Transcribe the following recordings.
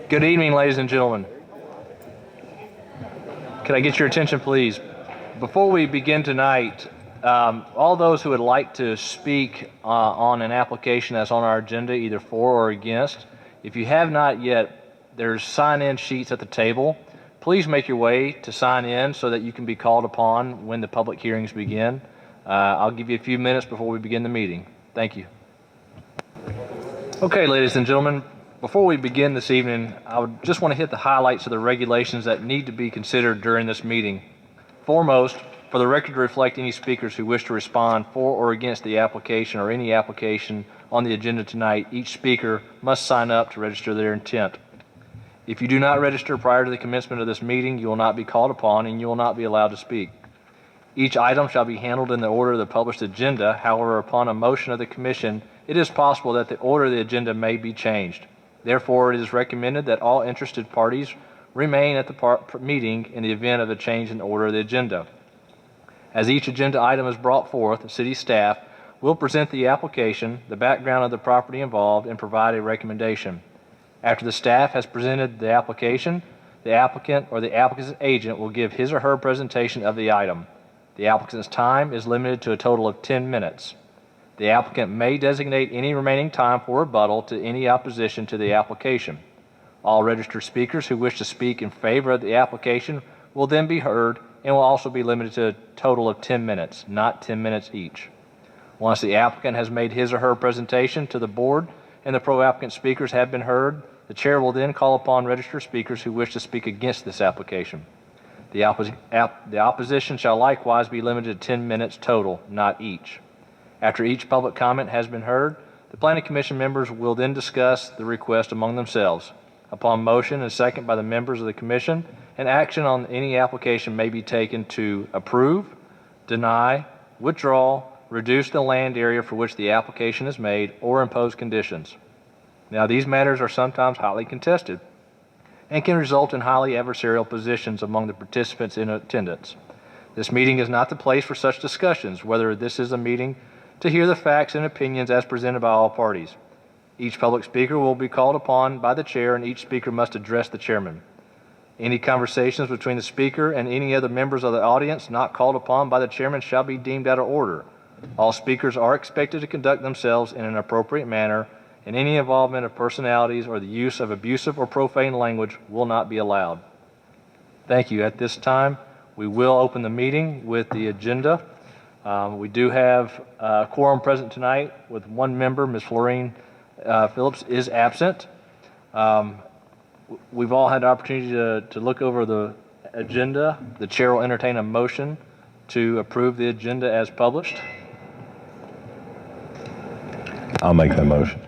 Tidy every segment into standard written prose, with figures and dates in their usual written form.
Good evening, ladies and gentlemen. Could I get your attention, please? Before we begin tonight, all those who would like to speak on an application that's on our agenda, either for or against, if you have not yet, there's sign-in sheets at the table. Please make your way to sign in so that you can be called upon when the public hearings begin. I'll give you a few minutes before we begin the meeting. Thank you. Okay, ladies and gentlemen, before we begin this evening, I would just want to hit the highlights of the regulations that need to be considered during this meeting. Foremost, for the record to reflect any speakers who wish to respond for or against the application or any application on the agenda tonight, each speaker must sign up to register their intent. If you do not register prior to the commencement of this meeting, you will not be called upon and you will not be allowed to speak. Each item shall be handled in the order of the published agenda. However, upon a motion of the Commission, it is possible that the order of the agenda may be changed. Therefore, it is recommended that all interested parties remain at the meeting in the event of a change in order of the agenda. As each agenda item is brought forth, the city staff will present the application, the background of the property involved, and provide a recommendation. After the staff has presented the application, the applicant or the applicant's agent will give his or her presentation of the item. The applicant's time is limited to a total of 10 minutes. The applicant may designate any remaining time for rebuttal to any opposition to the application. All registered speakers who wish to speak in favor of the application will then be heard and will also be limited to a total of 10 minutes, not 10 minutes each. Once the applicant has made his or her presentation to the board and the pro-applicant speakers have been heard, the chair will then call upon registered speakers who wish to speak against this application. The opposition shall likewise be limited to 10 minutes total, not each. After each public comment has been heard, the Planning Commission members will then discuss the request among themselves. Upon motion and second by the members of the Commission, an action on any application may be taken to approve, deny, withdraw, reduce the land area for which the application is made, or impose conditions. Now, these matters are sometimes highly contested and can result in highly adversarial positions among the participants in attendance. This meeting is not the place for such discussions, whether this is a meeting to hear the facts and opinions as presented by all parties. Each public speaker will be called upon by the chair, and each speaker must address the chairman. Any conversations between the speaker and any other members of the audience not called upon by the chairman shall be deemed out of order. All speakers are expected to conduct themselves in an appropriate manner, and any involvement of personalities or the use of abusive or profane language will not be allowed. Thank you. At this time, we will open the meeting with the agenda. We do have a quorum present tonight with one member, Ms. Florine Phillips is absent. We've all had the opportunity to look over the agenda. The chair will entertain a motion to approve the agenda as published. I'll make that motion.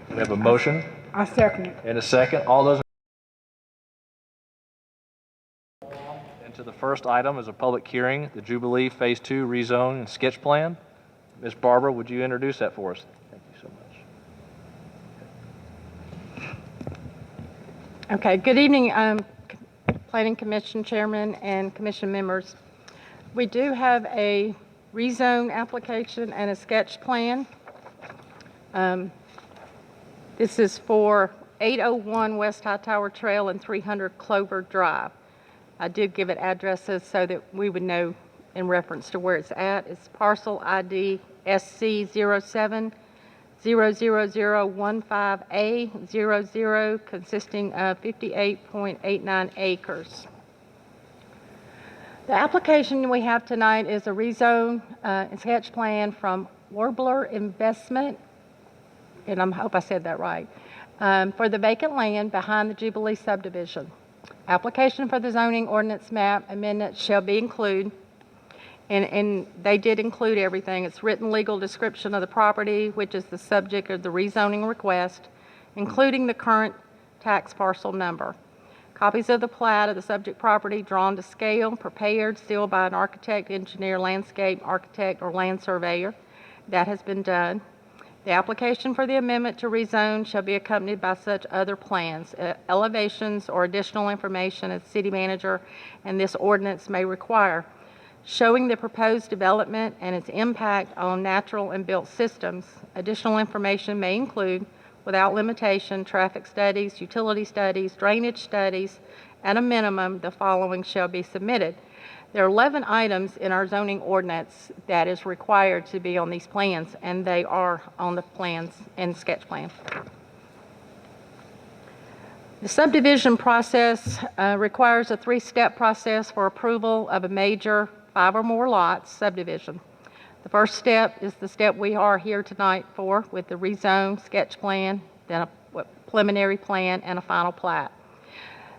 We have a motion. I second it. And a second. All those. And to the first item is a public hearing, the Jubilee Phase 2 rezone and sketch plan. Ms. Barbara, would you introduce that for us? Thank you so much. Okay, good evening, Planning Commission Chairman and Commission members. We do have a rezone application and a sketch plan. This is for 801 West Hightower Trail and 300 Clover Drive. I did give it addresses so that we would know in reference to where it's at. It's parcel ID SC07-00015A00, consisting of 58.89 acres. The application we have tonight is a rezone and sketch plan from Warbler Investment, and I hope I said that right, for the vacant land behind the Jubilee subdivision. Application for the zoning ordinance map amendment shall be included, and they did include everything. It's written legal description of the property, which is the subject of the rezoning request, including the current tax parcel number. Copies of the plat of the subject property drawn to scale, prepared, sealed by an architect, engineer, landscape architect, or land surveyor. That has been done. The application for the amendment to rezone shall be accompanied by such other plans, elevations, or additional information as city manager and this ordinance may require, showing the proposed development and its impact on natural and built systems. Additional information may include without limitation, traffic studies, utility studies, drainage studies. At a minimum, the following shall be submitted. There are 11 items in our zoning ordinance that is required to be on these plans, and they are on the plans and sketch plan. The subdivision process requires a 3-step process for approval of a major 5 or more lots subdivision. The first step is the step we are here tonight for, with the rezone sketch plan, then a preliminary plan, and a final plat.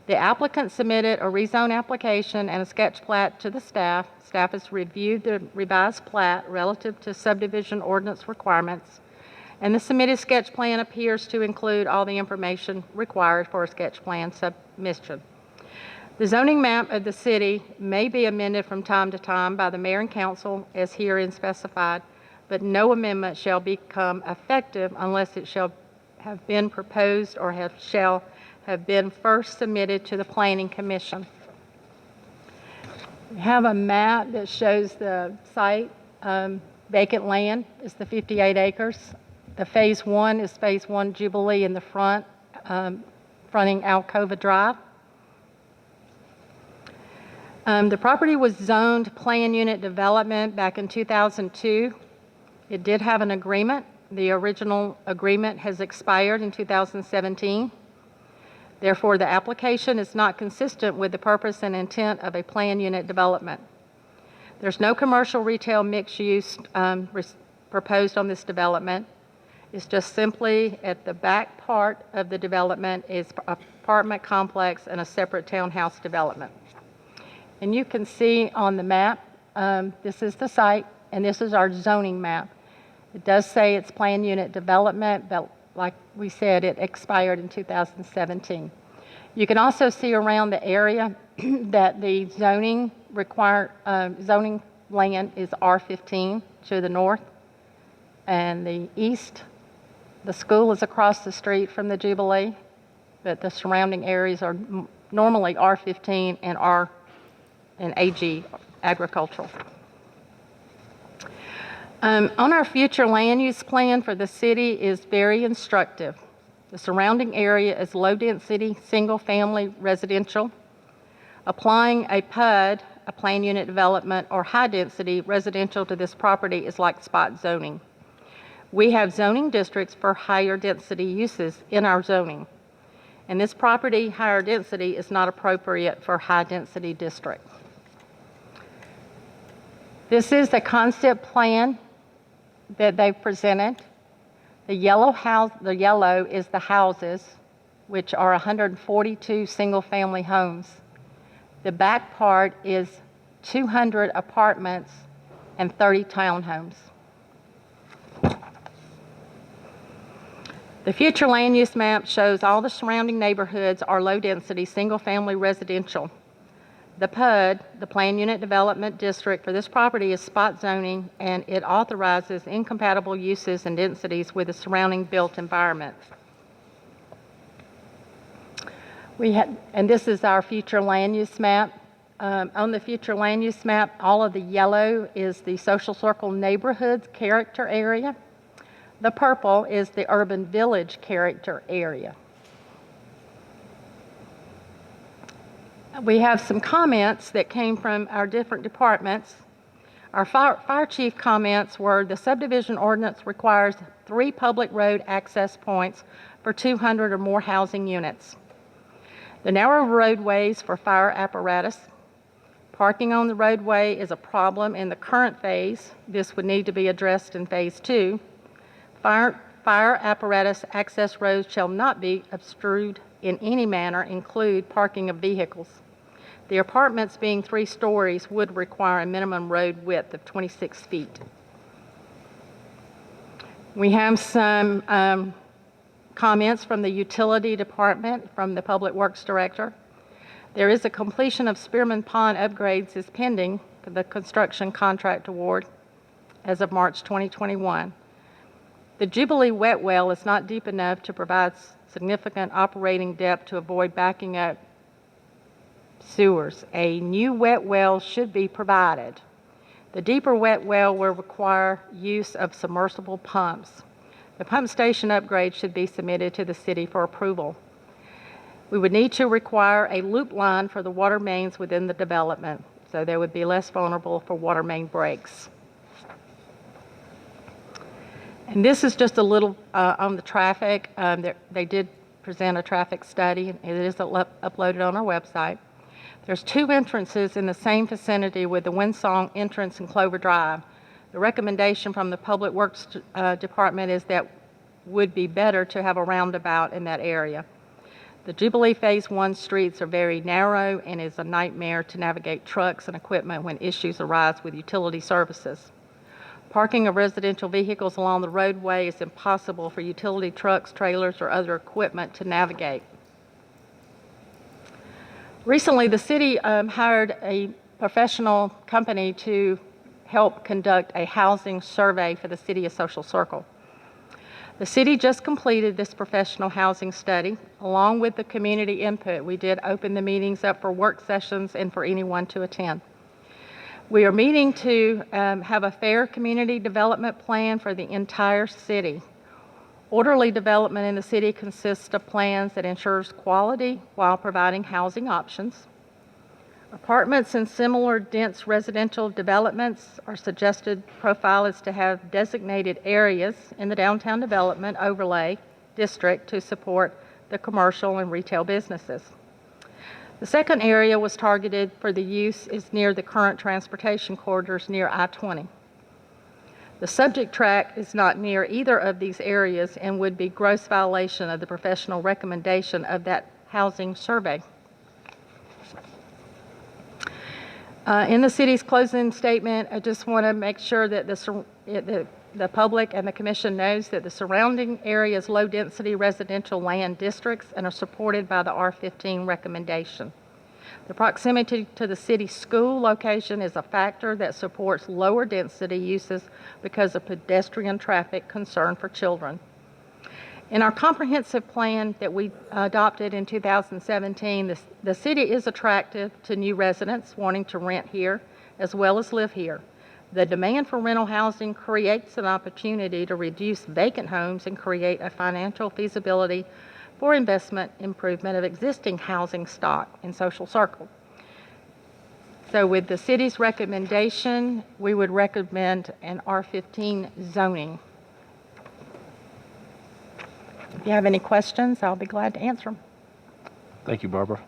The applicant submitted a rezone application and a sketch plat to the staff. Staff has reviewed the revised plat relative to subdivision ordinance requirements, and the submitted sketch plan appears to include all the information required for a sketch plan submission. The zoning map of the city may be amended from time to time by the mayor and council as herein specified, but no amendment shall become effective unless it shall have been proposed or shall have been first submitted to the Planning Commission. We have a map that shows the site. Vacant land is the 58 acres. The Phase 1 is Phase 1 Jubilee in the front, fronting Alcova Drive. The property was zoned plan unit development back in 2002. It did have an agreement. The original agreement has expired in 2017. Therefore, the application is not consistent with the purpose and intent of a plan unit development. There's no commercial retail mixed use proposed on this development. It's just simply at the back part of the development is apartment complex and a separate townhouse development. And you can see on the map, this is the site, and this is our zoning map. It does say it's plan unit development, but like we said, it expired in 2017. You can also see around the area that the zoning land is R15 to the north and the east. The school is across the street from the Jubilee, but the surrounding areas are normally R15 and AG, agricultural. On our future land use plan for the city is very instructive. The surrounding area is low-density, single-family residential. Applying a PUD, a plan unit development, or high-density residential to this property is like spot zoning. We have zoning districts for higher density uses in our zoning, and this property, higher density, is not appropriate for high-density district. This is the concept plan that they've presented. The yellow is the houses, which are 142 single-family homes. The back part is 200 apartments and 30 townhomes. The future land use map shows all the surrounding neighborhoods are low-density, single-family residential. The PUD, the Plan Unit Development District for this property, is spot zoning, and it authorizes incompatible uses and densities with the surrounding built environment. And this is our future land use map. On the future land use map, all of the yellow is the social circle neighborhoods character area. The purple is the urban village character area. We have some comments that came from our different departments. Our fire chief comments were the subdivision ordinance requires 3 public road access points for 200 or more housing units. The narrow roadways for fire apparatus. Parking on the roadway is a problem in the current phase. This would need to be addressed in phase 2. Fire apparatus access roads shall not be obstrued in any manner, include parking of vehicles. The apartments being 3 stories would require a minimum road width of 26 feet. We have some comments from the utility department, from the Public Works Director. There is a completion of Spearman Pond upgrades is pending for the construction contract award as of March 2021. The Jubilee wet well is not deep enough to provide significant operating depth to avoid backing up sewers. A new wet well should be provided. The deeper wet well will require use of submersible pumps. The pump station upgrade should be submitted to the city for approval. We would need to require a loop line for the water mains within the development, so they would be less vulnerable for water main breaks. And this is just a little on the traffic. They did present a traffic study, and it is uploaded on our website. There's 2 entrances in the same vicinity with the Windsong entrance and Clover Drive. The recommendation from the Public Works Department is that would be better to have a roundabout in that area. The Jubilee Phase 1 streets are very narrow and is a nightmare to navigate trucks and equipment when issues arise with utility services. Parking of residential vehicles along the roadway is impossible for utility trucks, trailers, or other equipment to navigate. Recently, the city hired a professional company to help conduct a housing survey for the city of Social Circle. The city just completed this professional housing study. Along with the community input, we did open the meetings up for work sessions and for anyone to attend. We are meeting to have a fair community development plan for the entire city. Orderly development in the city consists of plans that ensures quality while providing housing options. Apartments and similar dense residential developments, our suggested profile is to have designated areas in the downtown development overlay district to support the commercial and retail businesses. The second area was targeted for the use is near the current transportation corridors near I-20. The subject tract is not near either of these areas and would be gross violation of the professional recommendation of that housing survey. In the city's closing statement, I just want to make sure that the public and the commission knows that the surrounding area is low-density residential land districts and are supported by the R15 recommendation. The proximity to the city school location is a factor that supports lower density uses because of pedestrian traffic concern for children. In our comprehensive plan that we adopted in 2017, the city is attractive to new residents wanting to rent here as well as live here. The demand for rental housing creates an opportunity to reduce vacant homes and create a financial feasibility for investment improvement of existing housing stock in Social Circle. So with the city's recommendation, we would recommend an R15 zoning. If you have any questions, I'll be glad to answer them. Thank you, Barbara.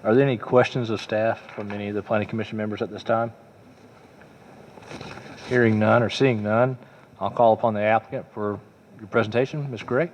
Are there any questions of staff from any of the Planning Commission members at this time? Hearing none or seeing none, I'll call upon the applicant for your presentation. Ms. Gray.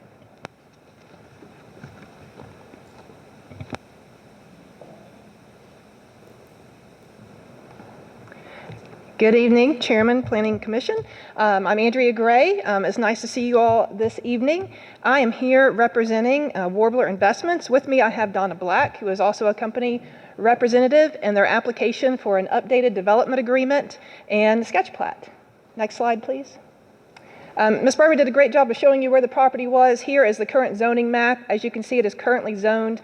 Good evening, Chairman, Planning Commission. I'm Andrea Gray. It's nice to see you all this evening. I am here representing Warbler Investments. With me, I have Donna Black, who is also a company representative, and their application for an updated development agreement and sketch plat. Next slide, please. Ms. Barber did a great job of showing you where the property was. Here is the current zoning map. As you can see, it is currently zoned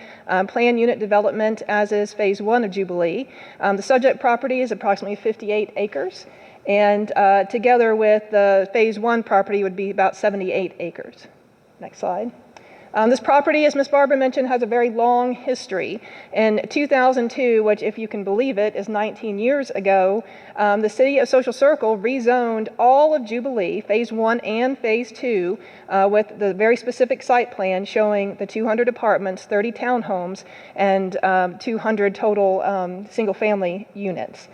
planned unit development, as is Phase 1 of Jubilee. The subject property is approximately 58 acres, and together with the Phase 1 property would be about 78 acres. Next slide. This property, as Ms. Barber mentioned, has a very long history. In 2002, which, if you can believe it, is 19 years ago, the city of Social Circle rezoned all of Jubilee, Phase 1 and Phase 2, with the very specific site plan showing the 200 apartments, 30 townhomes, and 200 total single-family units.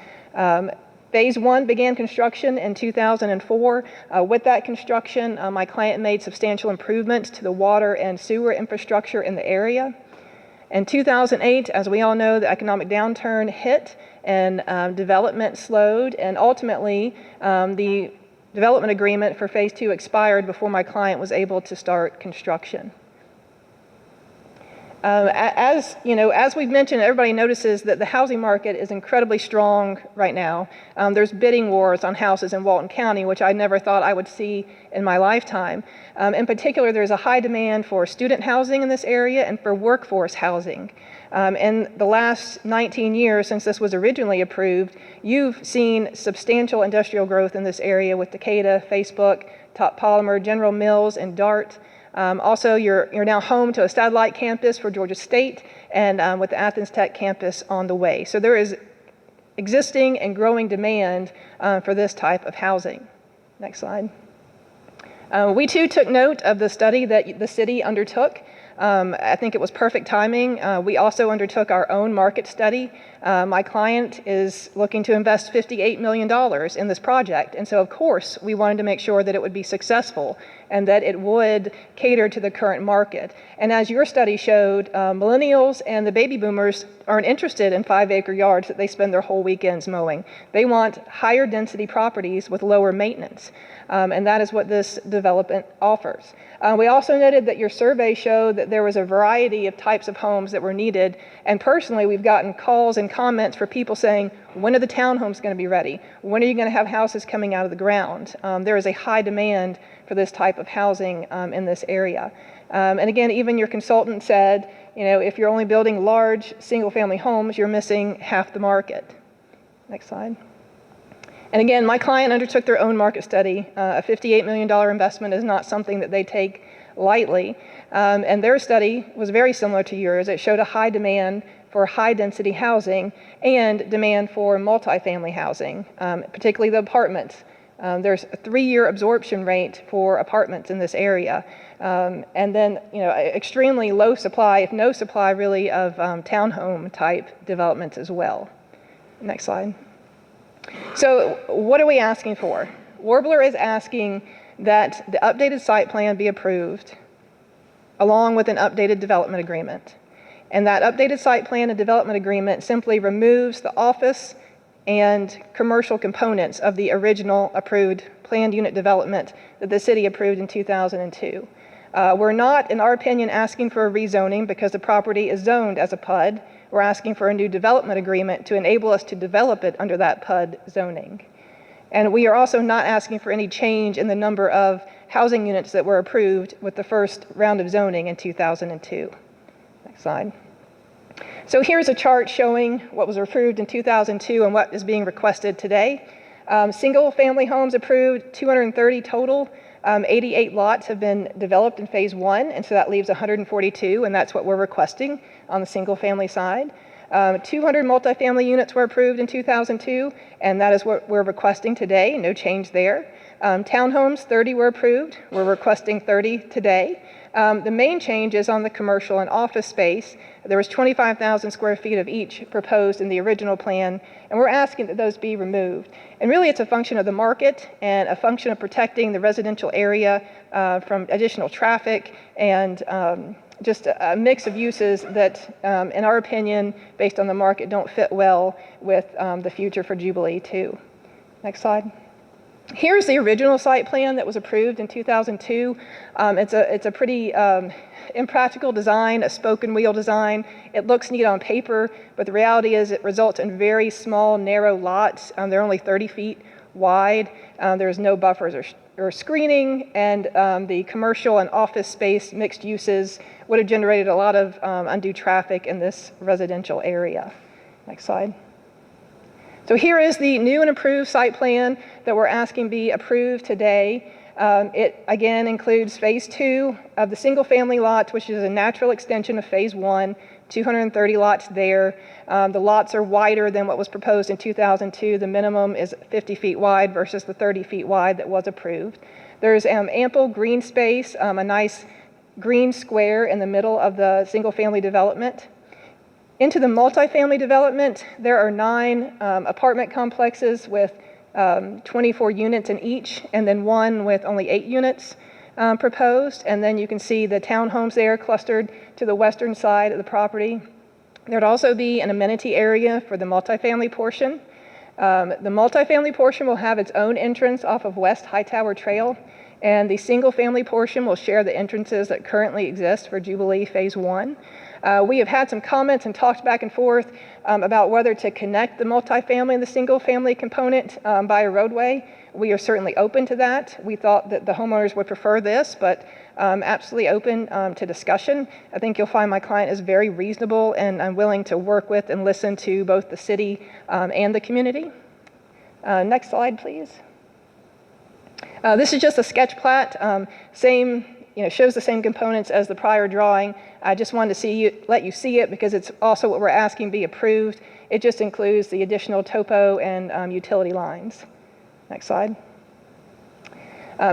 Phase 1 began construction in 2004. With that construction, my client made substantial improvements to the water and sewer infrastructure in the area. In 2008, as we all know, the economic downturn hit and development slowed, and ultimately the development agreement for Phase 2 expired before my client was able to start construction. As we've mentioned, everybody notices that the housing market is incredibly strong right now. There's bidding wars on houses in Walton County, which I never thought I would see in my lifetime. In particular, there's a high demand for student housing in this area and for workforce housing. In the last 19 years since this was originally approved, you've seen substantial industrial growth in this area with Takeda, Facebook, Top Polymer, General Mills, and Dart. Also, you're now home to a satellite campus for Georgia State, and with the Athens Tech campus on the way. So there is existing and growing demand for this type of housing. Next slide. We too took note of the study that the city undertook. I think it was perfect timing. We also undertook our own market study. My client is looking to invest $58 million in this project. And so, of course, we wanted to make sure that it would be successful and that it would cater to the current market. And as your study showed, millennials and the baby boomers aren't interested in 5-acre yards that they spend their whole weekends mowing. They want higher density properties with lower maintenance. And that is what this development offers. We also noted that your survey showed that there was a variety of types of homes that were needed. And personally, we've gotten calls and comments for people saying, when are the townhomes going to be ready? When are you going to have houses coming out of the ground? There is a high demand for this type of housing in this area. And again, even your consultant said, if you're only building large single-family homes, you're missing half the market. Next slide. And again, my client undertook their own market study. A $58 million investment is not something that they take lightly. And their study was very similar to yours. It showed a high demand for high-density housing and demand for multifamily housing, particularly the apartments. There's a 3-year absorption rate for apartments in this area. And then, extremely low supply, if no supply really, of townhome-type developments as well. Next slide. So what are we asking for? Warbler is asking that the updated site plan be approved along with an updated development agreement. And that updated site plan and development agreement simply removes the office and commercial components of the original approved planned unit development that the city approved in 2002. We're not, in our opinion, asking for a rezoning because the property is zoned as a PUD. We're asking for a new development agreement to enable us to develop it under that PUD zoning. And we are also not asking for any change in the number of housing units that were approved with the first round of zoning in 2002. Next slide. So here's a chart showing what was approved in 2002 and what is being requested today. Single family homes approved, 230 total. 88 lots have been developed in phase 1, and so that leaves 142, and that's what we're requesting on the single family side. 200 multifamily units were approved in 2002, and that is what we're requesting today, no change there. Townhomes, 30 were approved. We're requesting 30 today. The main change is on the commercial and office space. There was 25,000 square feet of each proposed in the original plan, and we're asking that those be removed. And really it's a function of the market and a function of protecting the residential area from additional traffic and just a mix of uses that, in our opinion, based on the market, don't fit well with the future for Jubilee 2. Next slide. Here's the original site plan that was approved in 2002. It's a pretty impractical design, a spoken wheel design. It looks neat on paper, but the reality is it results in very small, narrow lots. They're only 30 feet wide. There's no buffers or screening, and the commercial and office space mixed uses would have generated a lot of undue traffic in this residential area. Next slide. So here is the new and improved site plan that we're asking be approved today. It, again, includes phase 2 of the single family lots, which is a natural extension of phase 1, 230 lots there. The lots are wider than what was proposed in 2002. The minimum is 50 feet wide versus the 30 feet wide that was approved. There's ample green space, a nice green square in the middle of the single family development. Into the multifamily development, there are 9 apartment complexes with 24 units in each, and then one with only 8 units proposed. And then you can see the townhomes there clustered to the western side of the property. There'd also be an amenity area for the multifamily portion. The multifamily portion will have its own entrance off of West Hightower Trail, and the single family portion will share the entrances that currently exist for Jubilee Phase 1. We have had some comments and talked back and forth about whether to connect the multifamily and the single family component by a roadway. We are certainly open to that. We thought that the homeowners would prefer this, but absolutely open to discussion. I think you'll find my client is very reasonable, and I'm willing to work with and listen to both the city and the community. Next slide, please. This is just a sketch plat, same, shows the same components as the prior drawing. I just wanted to let you see it because it's also what we're asking be approved. It just includes the additional topo and utility lines. Next slide.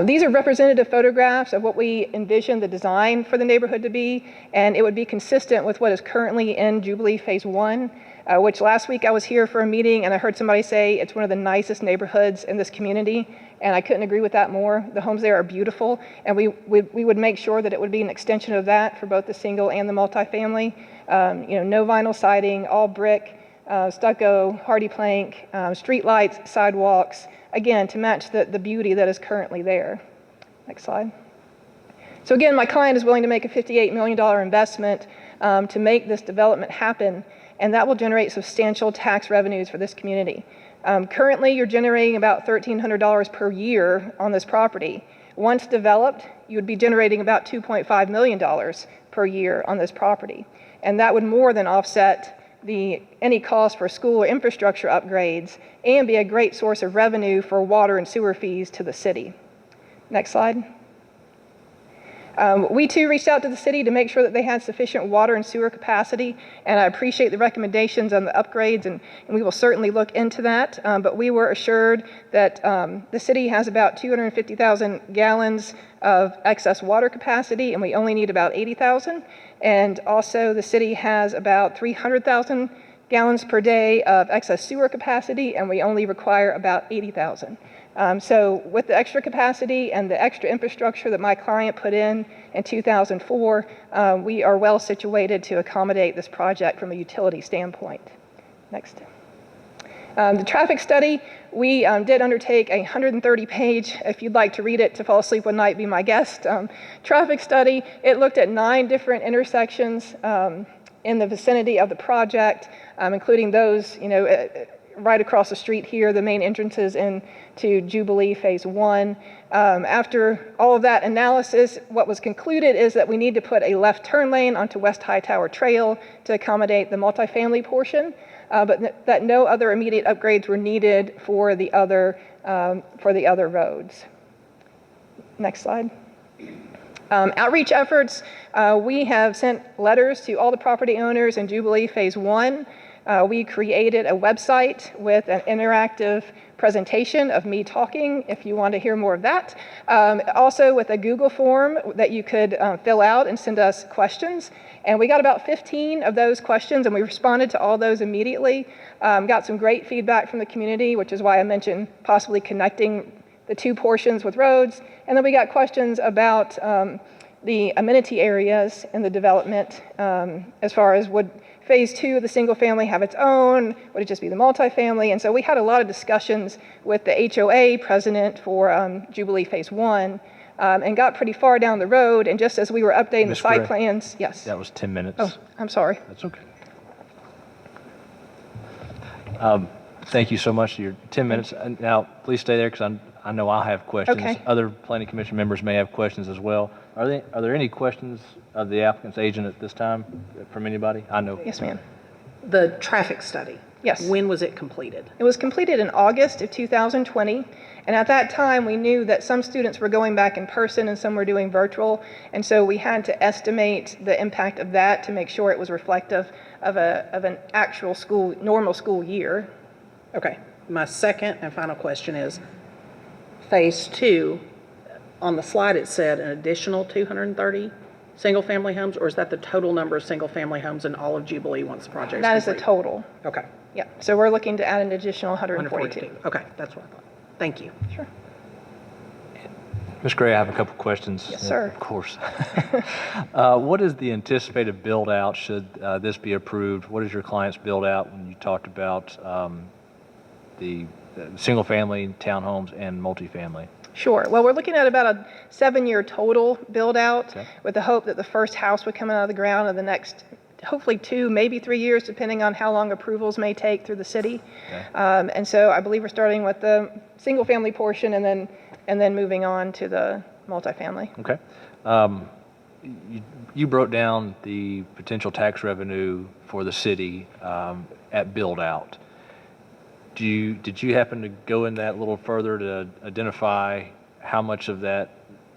These are representative photographs of what we envision the design for the neighborhood to be, and it would be consistent with what is currently in Jubilee Phase 1, which last week I was here for a meeting and I heard somebody say it's one of the nicest neighborhoods in this community, and I couldn't agree with that more. The homes there are beautiful, and we would make sure that it would be an extension of that for both the single and the multifamily. No vinyl siding, all brick, stucco, hardy plank, street lights, sidewalks, again, to match the beauty that is currently there. Next slide. So again, my client is willing to make a $58 million investment to make this development happen, and that will generate substantial tax revenues for this community. Currently, you're generating about $1,300 per year on this property. Once developed, you would be generating about $2.5 million per year on this property, and that would more than offset any cost for school or infrastructure upgrades and be a great source of revenue for water and sewer fees to the city. Next slide. We too reached out to the city to make sure that they had sufficient water and sewer capacity, and I appreciate the recommendations on the upgrades, and we will certainly look into that. But we were assured that the city has about 250,000 gallons of excess water capacity, and we only need about 80,000. And also the city has about 300,000 gallons per day of excess sewer capacity, and we only require about 80,000. So with the extra capacity and the extra infrastructure that my client put in 2004, we are well situated to accommodate this project from a utility standpoint. Next. The traffic study, we did undertake a 130-page, if you'd like to read it to fall asleep one night, be my guest, traffic study. It looked at 9 different intersections in the vicinity of the project, including those, right across the street here, the main entrances into Jubilee Phase 1. After all of that analysis, what was concluded is that we need to put a left turn lane onto West Hightower Trail to accommodate the multifamily portion, but that no other immediate upgrades were needed for the other roads. Next slide. Outreach efforts, we have sent letters to all the property owners in Jubilee Phase 1. We created a website with an interactive presentation of me talking, if you want to hear more of that. Also with a Google form that you could fill out and send us questions. And we got about 15 of those questions, and we responded to all those immediately. Got some great feedback from the community, which is why I mentioned possibly connecting the 2 portions with roads. And then we got questions about the amenity areas in the development, as far as would Phase 2 of the single family have its own? Would it just be the multifamily? And so we had a lot of discussions with the HOA president for Jubilee Phase 1 and got pretty far down the road. And just as we were updating the site plans, yes. That was 10 minutes. Oh, I'm sorry. That's okay. Thank you so much for your 10 minutes. Now, please stay there because I know I'll have questions. Okay. Other planning commission members may have questions as well. Are there any questions of the applicant's agent at this time from anybody? I know. Yes, ma'am. The traffic study. Yes. When was it completed? It was completed in August of 2020, and at that time we knew that some students were going back in person and some were doing virtual, and so we had to estimate the impact of that to make sure it was reflective of an actual normal school year. Okay. My second and final question is, Phase 2, on the slide it said an additional 230 single-family homes, or is that the total number of single-family homes in all of Jubilee once the project is That is the complete? total. Okay. Yeah, so we're looking to add an additional 142. 142. Okay, that's what I thought. Thank you. Sure. Ms. Gray, I have a couple questions. Yes, sir. Of course. What is the anticipated build-out should this be approved? What is your client's build-out when you talked about the single-family, townhomes, and multifamily? Sure. Well, we're looking at about a 7-year total build-out, Okay. with the hope that the first house would come out of the ground in the next, hopefully 2, maybe 3 years, depending on how long approvals may take through the city. Okay. And so I believe we're starting with the single-family portion and then moving on to the multifamily. Okay. You broke down the potential tax revenue for the city at build-out. Did you happen to go in that a little further to identify how much of that,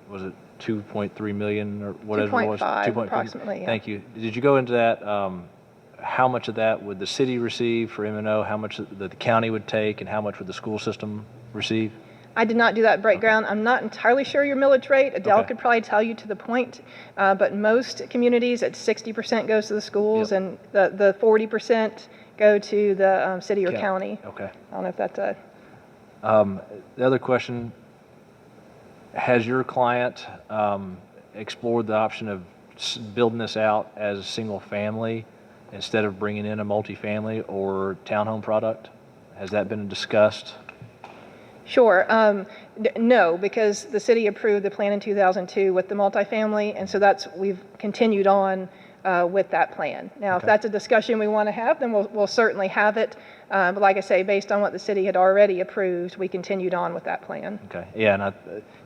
was it 2.3 million or whatever it was? 2.5 approximately, yeah. Thank you. Did you go into that, how much of that would the city receive for M&O, how much the county would take, and how much would the school system receive? I did not do that breakdown. I'm not entirely sure your millage rate. Adele Okay. could probably tell you to the point, but most communities, it's 60% goes to the schools, Yep. and the 40% go to the city or county. Okay. I don't know if that's a... The other question, has your client explored the option of building this out as a single family instead of bringing in a multifamily or townhome product? Has that been discussed? Sure. No, because the city approved the plan in 2002 with the multifamily, and so we've continued on with that plan. Now, if Okay. that's a discussion we want to have, then we'll certainly have it. But like I say, based on what the city had already approved, we continued on with that plan. Okay, yeah,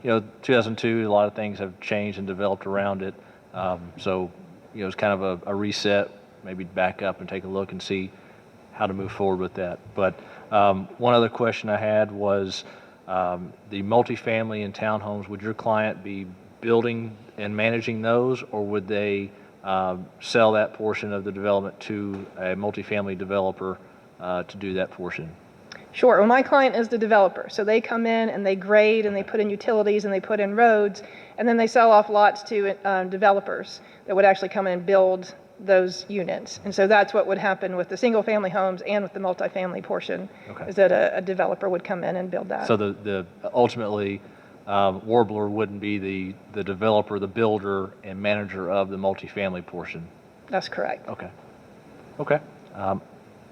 and 2002, a lot of things have changed and developed around it. So, it's kind of a reset, maybe back up and take a look and see how to move forward with that. But one other question I had was the multifamily and townhomes, would your client be building and managing those, or would they sell that portion of the development to a multifamily developer to do that portion? Sure. Well, my client is the developer. So they come in and they grade and they put in utilities and they put in roads, and then they sell off lots to developers that would actually come in and build those units. And so that's what would happen with the single family homes and with the multifamily portion, Okay. is that a developer would come in and build that. So the ultimately, Warbler wouldn't be the developer, the builder, and manager of the multifamily portion. That's correct. Okay. Okay.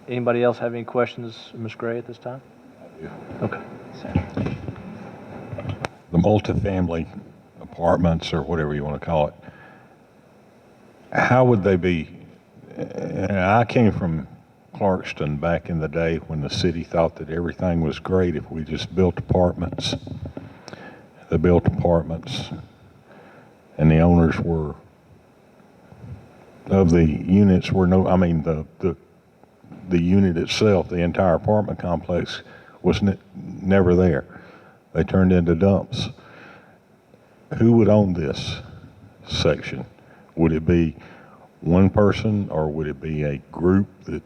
Anybody else have any questions, Ms. Gray, at this time? Okay. The multifamily apartments, or whatever you want to call it, how would they be? And I came from Clarkston back in the day when the city thought that everything was great if we just built apartments. They built apartments, and the owners were, of the units were the unit itself, the entire apartment complex, was never there. They turned into dumps. Who would own this section? Would it be one person, or would it be a group that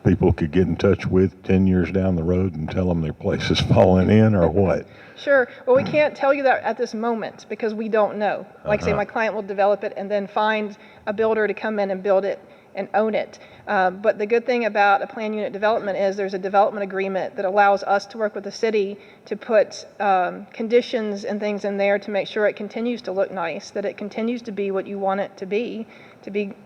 people could get in touch with 10 years down the road and tell them their place is falling in, or what? Sure. Well, we can't tell you that at this moment because we don't know. Like I say, my client will develop it and then find a builder to come in and build it and own it. But the good thing about a planned unit development is there's a development agreement that allows us to work with the city to put conditions and things in there to make sure it continues to look nice, that it continues to be what you want it to be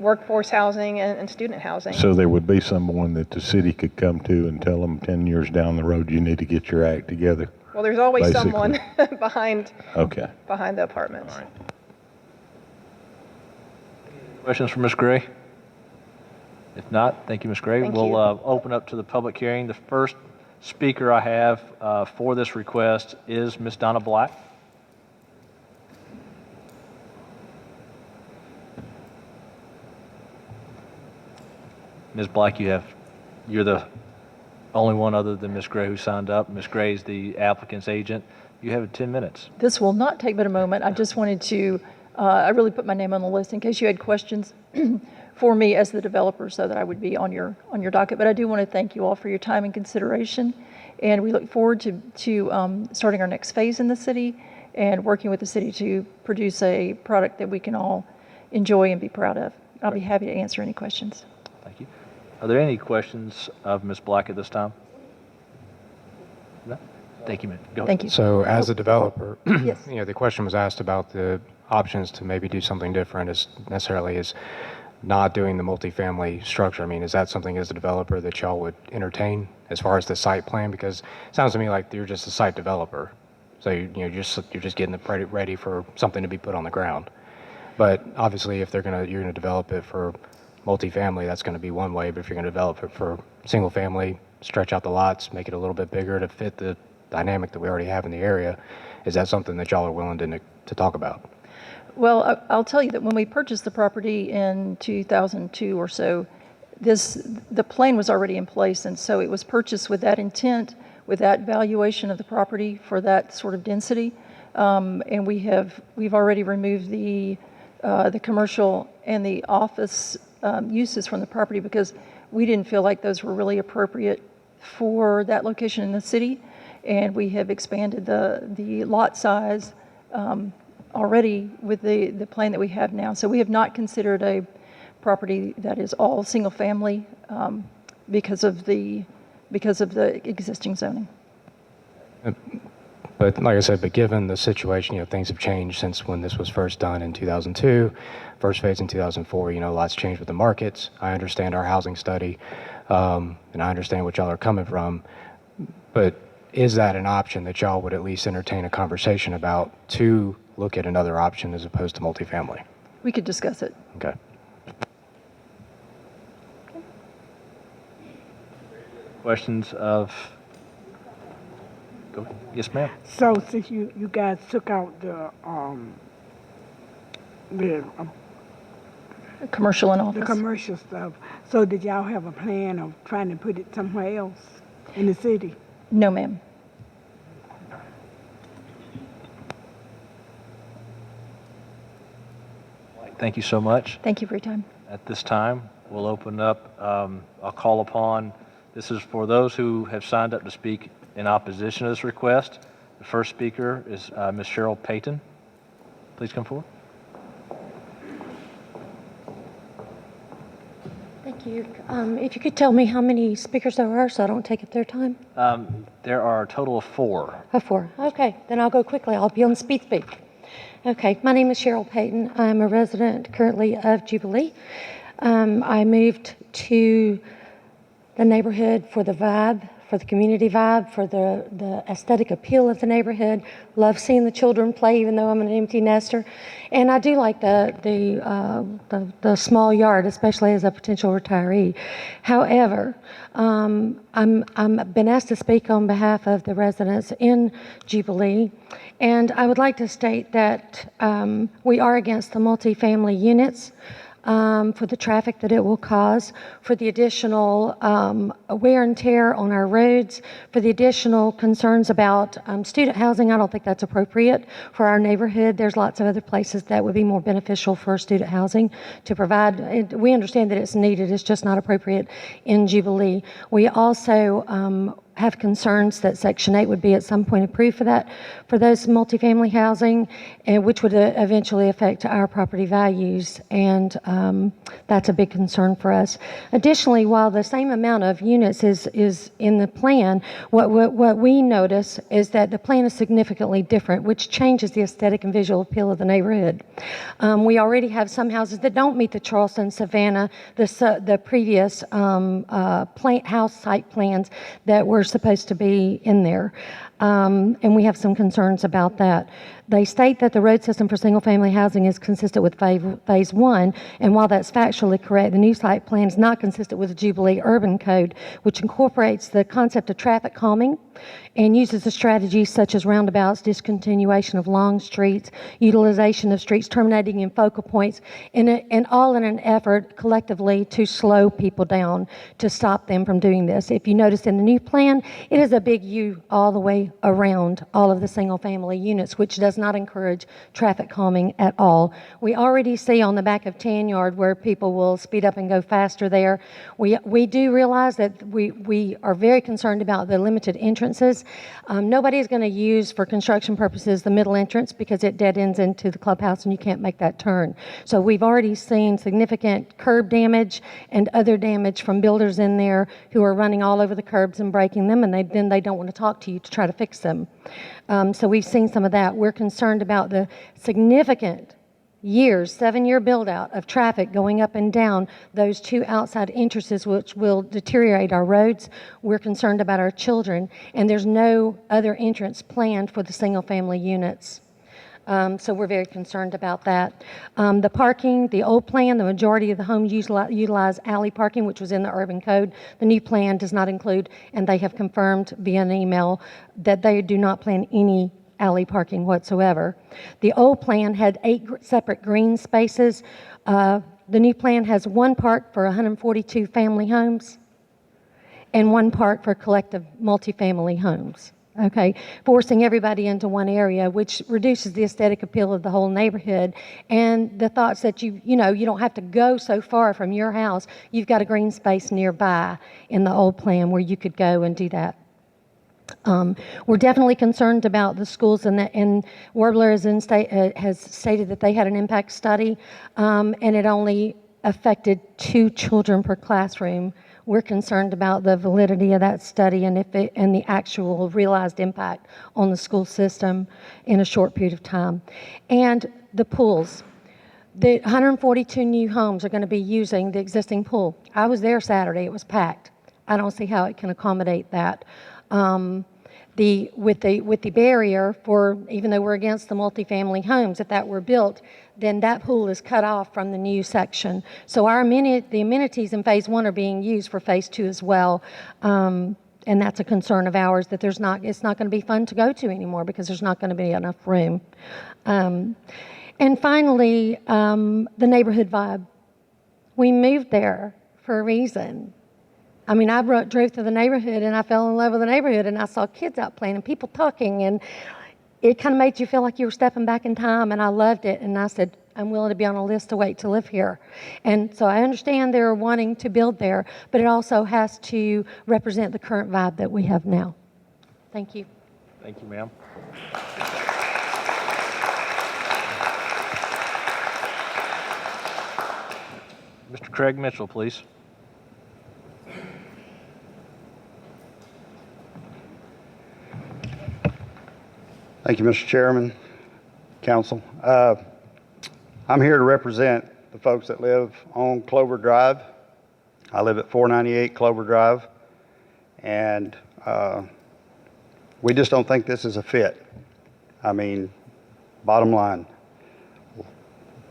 workforce housing and student housing. So there would be someone that the city could come to and tell them 10 years down the road, you need to get your act together. Well, there's always Basically. someone behind the apartments. All right. Questions for Ms. Gray? If not, thank you, Ms. Gray. Thank We'll you. open up to the public hearing. The first speaker I have for this request is Ms. Donna Black. Ms. Black, you're the only one other than Ms. Gray who signed up. Ms. Gray is the applicant's agent. You have 10 minutes. This will not take but a moment. I just wanted to, I really put my name on the list in case you had questions for me as the developer so that I would be on your docket. But I do want to thank you all for your time and consideration. And we look forward to starting our next phase in the city and working with the city to produce a product that we can all enjoy and be proud of. I'll be happy to answer any questions. Thank you. Are there any questions of Ms. Black at this time? No? Thank you, ma'am. Go ahead. Thank you. So as a developer, Yes. the question was asked about the options to maybe do something different as not doing the multifamily structure. I mean, is that something as a developer that y'all would entertain as far as the site plan? Because it sounds to me like you're just a site developer. So you're just getting it ready for something to be put on the ground. But obviously if you're gonna develop it for multifamily, that's gonna be one way. But if you're gonna develop it for single family, stretch out the lots, make it a little bit bigger to fit the dynamic that we already have in the area, is that something that y'all are willing to talk about? Well, I'll tell you that when we purchased the property in 2002 or so, the plan was already in place, and so it was purchased with that intent. with that valuation of the property for that sort of density. And we've already removed the commercial and the office uses from the property because we didn't feel like those were really appropriate for that location in the city. And we have expanded the lot size already with the plan that we have now. So we have not considered a property that is all single family because of the existing zoning. But like I said, but given the situation, things have changed since when this was first done in 2002, first phase in 2004, lots changed with the markets. I understand our housing study, and I understand what y'all are coming from, but is that an option that y'all would at least entertain a conversation about to look at another option as opposed to multifamily? We could discuss it. Okay. Questions of, go ahead. Yes, ma'am. So since you guys took out the Commercial and office. commercial stuff, so did y'all have a plan of trying to put it somewhere else in the city? No, ma'am. Thank you so much. Thank you for your time. At this time, we'll open up, I'll call upon, this is for those who have signed up to speak in opposition to this request. The first speaker is Ms. Cheryl Payton. Please come forward. Thank you. If you could tell me how many speakers there are so I don't take up their time? There are a total of 4. Oh, 4. Okay, then I'll go quickly. I'll be on speed. Okay, my name is Cheryl Payton. I'm a resident currently of Jubilee. I moved to the neighborhood for the vibe, for the community vibe, for the aesthetic appeal of the neighborhood. Love seeing the children play, even though I'm an empty nester. And I do like the small yard, especially as a potential retiree. However, I'm been asked to speak on behalf of the residents in Jubilee, and I would like to state that we are against the multifamily units. For the traffic that it will cause, for the additional wear and tear on our roads, for the additional concerns about student housing. I don't think that's appropriate for our neighborhood. There's lots of other places that would be more beneficial for student housing to provide. We understand that it's needed, it's just not appropriate in Jubilee. We also have concerns that Section 8 would be at some point approved for those multifamily housing, and which would eventually affect our property values, and that's a big concern for us. Additionally, while the same amount of units is in the plan, what we notice is that the plan is significantly different, which changes the aesthetic and visual appeal of the neighborhood. We already have some houses that don't meet the Charleston, Savannah, the previous house site plans that were supposed to be in there. And we have some concerns about that. They state that the road system for single-family housing is consistent with Phase 1, and while that's factually correct, the new site plan is not consistent with the Jubilee Urban Code, which incorporates the concept of traffic calming and uses the strategies such as roundabouts, discontinuation of long streets, utilization of streets terminating in focal points, and all in an effort collectively to slow people down, to stop them from doing this. If you notice in the new plan, it is a big U all the way around all of the single-family units, which does not encourage traffic calming at all. We already see on the back of Tan Yard where people will speed up and go faster there. We do realize that we are very concerned about the limited entrances. Nobody's going to use, for construction purposes, the middle entrance because it dead ends into the clubhouse and you can't make that turn. So we've already seen significant curb damage and other damage from builders in there who are running all over the curbs and breaking them, and then they don't want to talk to you to try to fix them. So we've seen some of that. We're concerned about the significant 7-year build out of traffic going up and down those 2 outside entrances, which will deteriorate our roads. We're concerned about our children, and there's no other entrance planned for the single family units. So we're very concerned about that. The parking, the old plan, the majority of the homes utilize alley parking, which was in the urban code. The new plan does not include, and they have confirmed via an email, that they do not plan any alley parking whatsoever. The old plan had 8 separate green spaces. The new plan has 1 park for 142 family homes and one part for collective multifamily homes. Okay, forcing everybody into one area, which reduces the aesthetic appeal of the whole neighborhood, and the thoughts that you don't have to go so far from your house. You've got a green space nearby in the old plan where you could go and do that. We're definitely concerned about the schools, and Warbler has stated that they had an impact study, and it only affected 2 children per classroom. We're concerned about the validity of that study and the actual realized impact on the school system in a short period of time. And the pools. The 142 new homes are going to be using the existing pool. I was there Saturday. It was packed. I don't see how it can accommodate that. With the barrier for, even though we're against the multifamily homes, if that were built, then that pool is cut off from the new section. So the amenities in phase 1 are being used for phase 2 as well. And that's a concern of ours, that it's not going to be fun to go to anymore because there's not going to be enough room. And finally, the neighborhood vibe. We moved there for a reason. I mean, I drove through the neighborhood and I fell in love with the neighborhood, and I saw kids out playing and people talking, and it kind of made you feel like you were stepping back in time, and I loved it. And I said, I'm willing to be on a list to wait to live here. And so I understand they're wanting to build there, but it also has to represent the current vibe that we have now. Thank you. Thank you, ma'am. Mr. Craig Mitchell, please. Thank you, Mr. Chairman, Council. I'm here to represent the folks that live on Clover Drive. I live at 498 Clover Drive, and we just don't think this is a fit. I mean, bottom line,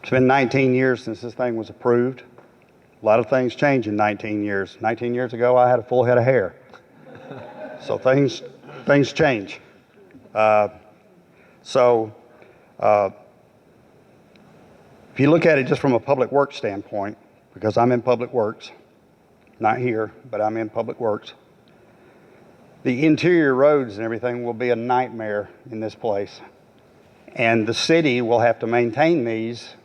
it's been 19 years since this thing was approved. A lot of things change in 19 years. 19 years ago, I had a full head of hair. So things change. If you look at it just from a public works standpoint, because I'm in public works, not here, but I'm in public works, the interior roads and everything will be a nightmare in this place. And the city will have to maintain these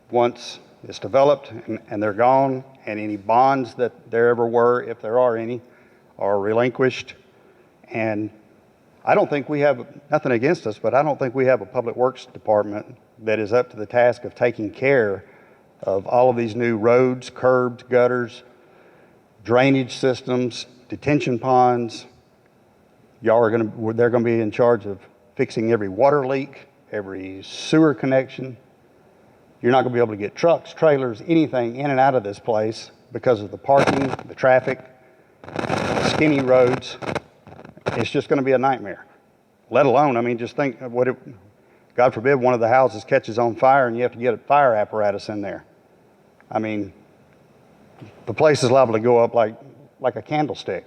once it's developed and they're gone, and any bonds that there ever were, if there are any, are relinquished. And I don't think we have, nothing against us, but I don't think we have a public works department that is up to the task of taking care of all of these new roads, curbs, gutters, drainage systems, detention ponds. They're gonna be in charge of fixing every water leak, every sewer connection. You're not gonna be able to get trucks, trailers, anything in and out of this place because of the parking, the traffic, the skinny roads. It's just going to be a nightmare. Let alone, I mean, just think of what God forbid one of the houses catches on fire and you have to get a fire apparatus in there. I mean, the place is liable to go up like a candlestick.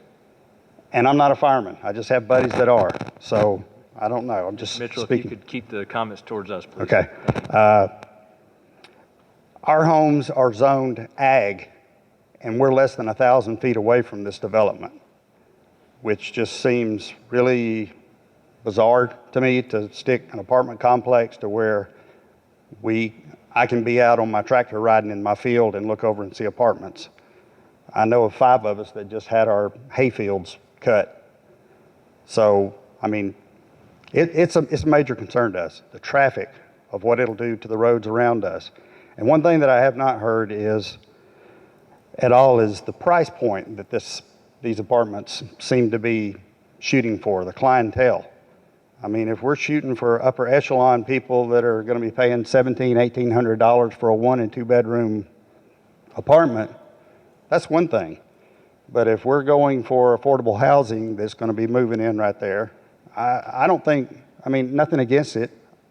And I'm not a fireman. I just have buddies that are. So I don't know. I'm just Mitchell, speaking. if you could keep the comments towards us, please. Okay. Our homes are zoned ag, and we're less than 1,000 feet away from this development, which just seems really bizarre to me to stick an apartment complex to where I can be out on my tractor riding in my field and look over and see apartments. I know of 5 of us that just had our hay fields cut. So, I mean, it's a major concern to us, the traffic of what it'll do to the roads around us. And one thing that I have not heard at all is the price point that these apartments seem to be shooting for, the clientele. I mean, if we're shooting for upper echelon people that are going to be paying $1,700, $1,800 for a 1 and 2 bedroom apartment, that's one thing. But if we're going for affordable housing that's going to be moving in right there, I don't think, I mean, nothing against it.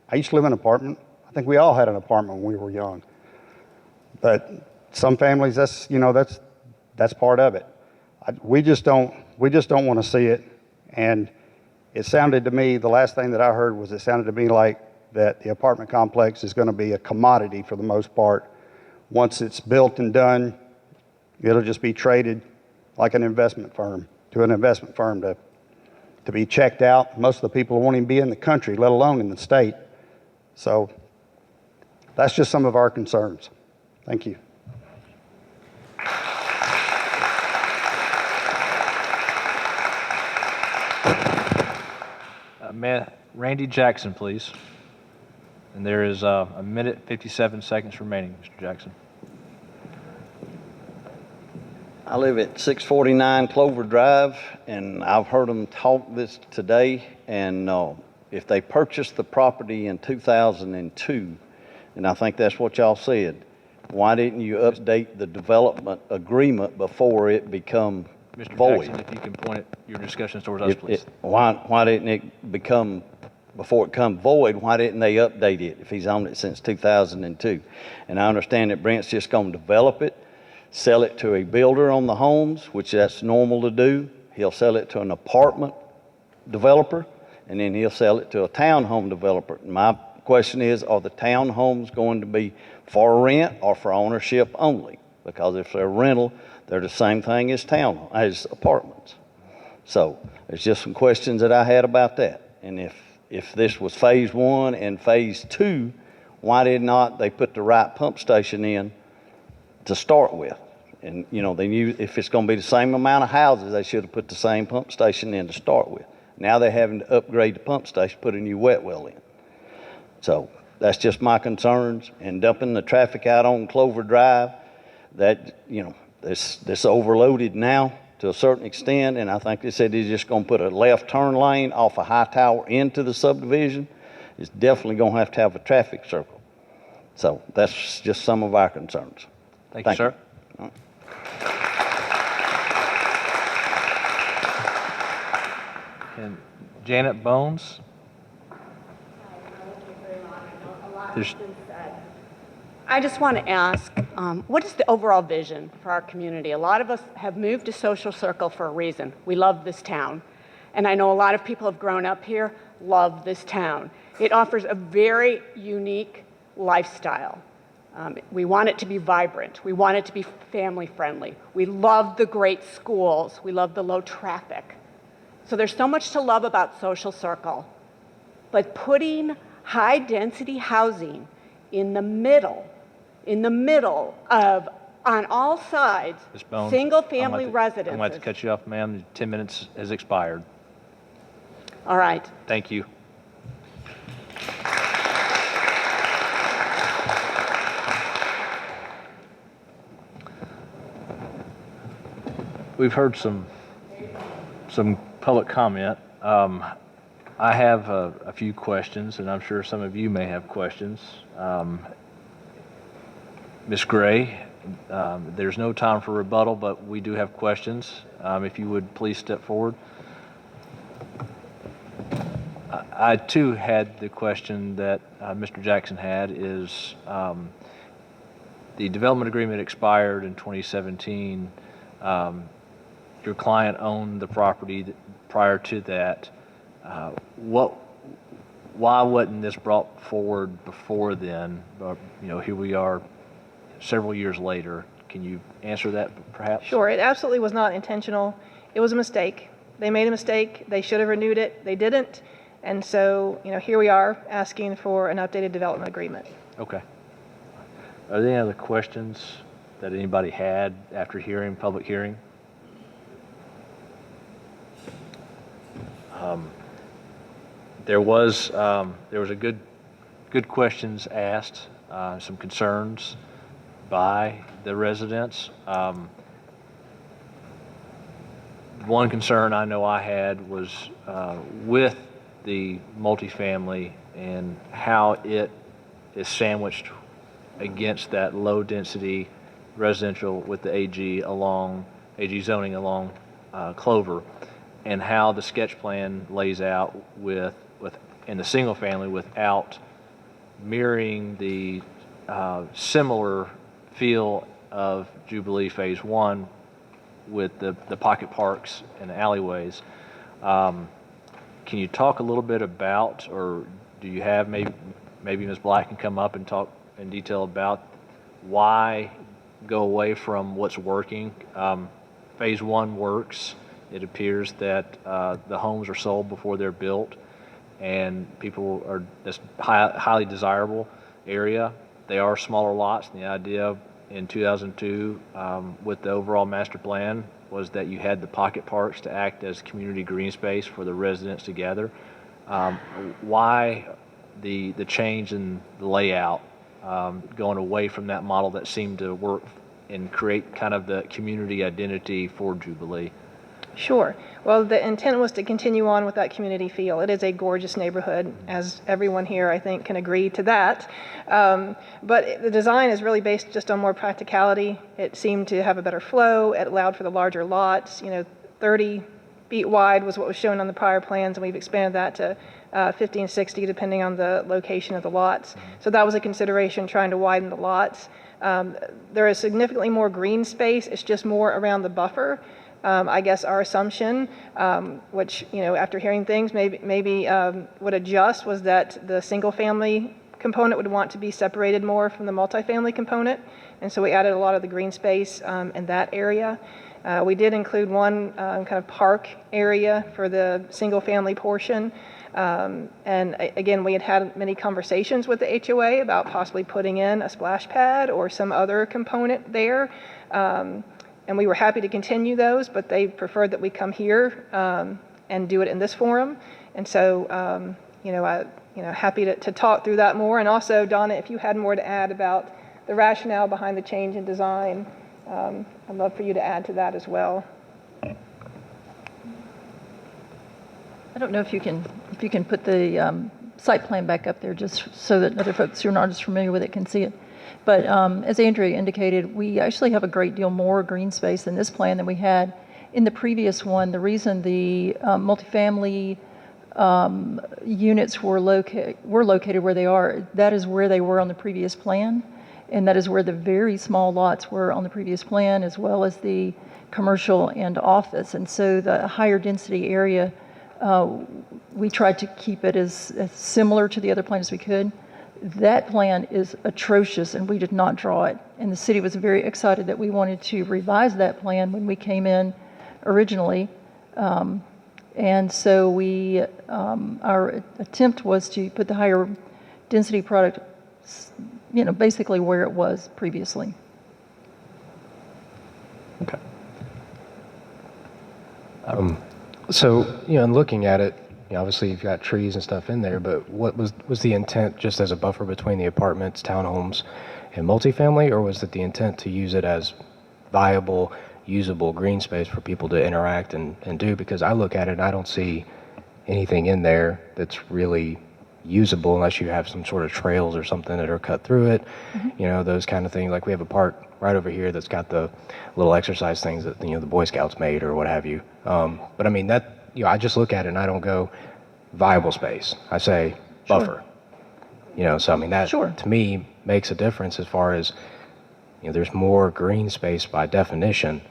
I used to live in an apartment. I think we all had an apartment when we were young. But some families, that's part of it. We just don't want to see it. And it sounded to me, the last thing that I heard was, it sounded to me like that the apartment complex is going to be a commodity for the most part. Once it's built and done, it'll just be traded like an investment firm, to an investment firm to be checked out. Most of the people won't even be in the country, let alone in the state. So that's just some of our concerns. Thank you. Randy Jackson, please. And there is a minute 57 seconds remaining, Mr. Jackson. I live at 649 Clover Drive, and I've heard them talk this today. And if they purchased the property in 2002, and I think that's what y'all said, why didn't you update the development agreement before it become Mr. void? Jackson, if you can point your discussions towards us, please. Why didn't it become, before it come void, why didn't they update it if he's owned it since 2002? And I understand that Brent's just going to develop it, sell it to a builder on the homes, which that's normal to do. He'll sell it to an apartment developer, and then he'll sell it to a townhome developer. My question is, are the townhomes going to be for rent or for ownership only? Because if they're rental, they're the same thing as as apartments. So there's just some questions that I had about that. And if this was phase 1 and phase 2, why did not they put the right pump station in to start with? And you know, they knew if it's going to be the same amount of houses, they should have put the same pump station in to start with. Now they're having to upgrade the pump station, put a new wet well in. So that's just my concerns. And dumping the traffic out on Clover Drive, that, you know, this overloaded now to a certain extent, and I think they said they're just going to put a left turn lane off a high tower into the subdivision. It's definitely going to have a traffic circle. So that's just some of our concerns. Thank you, sir. And Janet Bones. I just want to ask, what is the overall vision for our community? A lot of us have moved to Social Circle for a reason. We love this town. And I know a lot of people have grown up here, love this town. It offers a very unique lifestyle. We want it to be vibrant. We want it to be family friendly. We love the great schools. We love the low traffic. So there's so much to love about Social Circle. But putting high density housing in the middle of, on all sides, Ms. Bones, single family residences. I'm going to have to cut you off, ma'am. 10 minutes has expired. All right. Thank you. We've heard some public comment. I have a few questions, and I'm sure some of you may have questions. Ms. Gray, there's no time for rebuttal, but we do have questions. If you would please step forward. I too had the question that Mr. Jackson had is the development agreement expired in 2017. Your client owned the property prior to that. Why wasn't this brought forward before then? You know, here we are several years later. Can you answer that perhaps? Sure, it absolutely was not intentional. It was a mistake. They made a mistake. They should have renewed it. They didn't. And so, you know, here we are asking for an updated development agreement. Okay. Are there any other questions that anybody had after hearing, public hearing? There was a good questions asked, some concerns by the residents. One concern I know I had was with the multifamily and how it is sandwiched against that low density residential with the AG zoning along Clover, and how the sketch plan lays out in the single family without mirroring the similar feel of Jubilee Phase 1 with the pocket parks and the alleyways. Can you talk a little bit about, or do you have maybe Ms. Black can come up and talk in detail about why go away from what's working? Phase 1 works. It appears that the homes are sold before they're built, and people are this highly desirable area. They are smaller lots, and the idea in 2002 with the overall master plan was that you had the pocket parks to act as community green space for the residents to gather. Why the change in the layout, going away from that model that seemed to work and create kind of the community identity for Jubilee? Sure. Well, the intent was to continue on with that community feel. It is a gorgeous neighborhood, as everyone here, I think, can agree to that. But the design is really based just on more practicality. It seemed to have a better flow. It allowed for the larger lots. 30 feet wide was what was shown on the prior plans, and we've expanded that to 50 and 60, depending on the location of the lots. So that was a consideration, trying to widen the lots. There is significantly more green space. It's just more around the buffer. I guess our assumption, which, after hearing things, maybe would adjust, was that the single-family component would want to be separated more from the multifamily component, and so we added a lot of the green space in that area. We did include one kind of park area for the single-family portion, and again, we had many conversations with the HOA about possibly putting in a splash pad or some other component there. And we were happy to continue those, but they preferred that we come here and do it in this forum. And so, happy to talk through that more. And also, Donna, if you had more to add about the rationale behind the change in design, I'd love for you to add to that as well. I don't know if you can put the site plan back up there, just so that other folks who are not as familiar with it can see it. But as Andrea indicated, we actually have a great deal more green space in this plan than we had in the previous one. The reason the multifamily units were located where they are, that is where they were on the previous plan, and that is where the very small lots were on the previous plan, as well as the commercial and office. And so the higher density area, we tried to keep it as similar to the other plan as we could. That plan is atrocious, and we did not draw it. And the city was very excited that we wanted to revise that plan when we came in originally. And so our attempt was to put the higher density product, basically where it was previously. Okay. So, in looking at it, obviously you've got trees and stuff in there, but what was the intent just as a buffer between the apartments, townhomes, and multifamily, or was it the intent to use it as viable, usable green space for people to interact and do? Because I look at it and I don't see anything in there that's really usable unless you have some sort of trails or something that are cut through it, those kind of things. Like we have a park right over here that's got the little exercise things that, the Boy Scouts made or what have you. But I mean, that, I just look at it and I don't go viable space. I say buffer. Sure. So I mean, that Sure. to me makes a difference as far as, there's more green space by definition,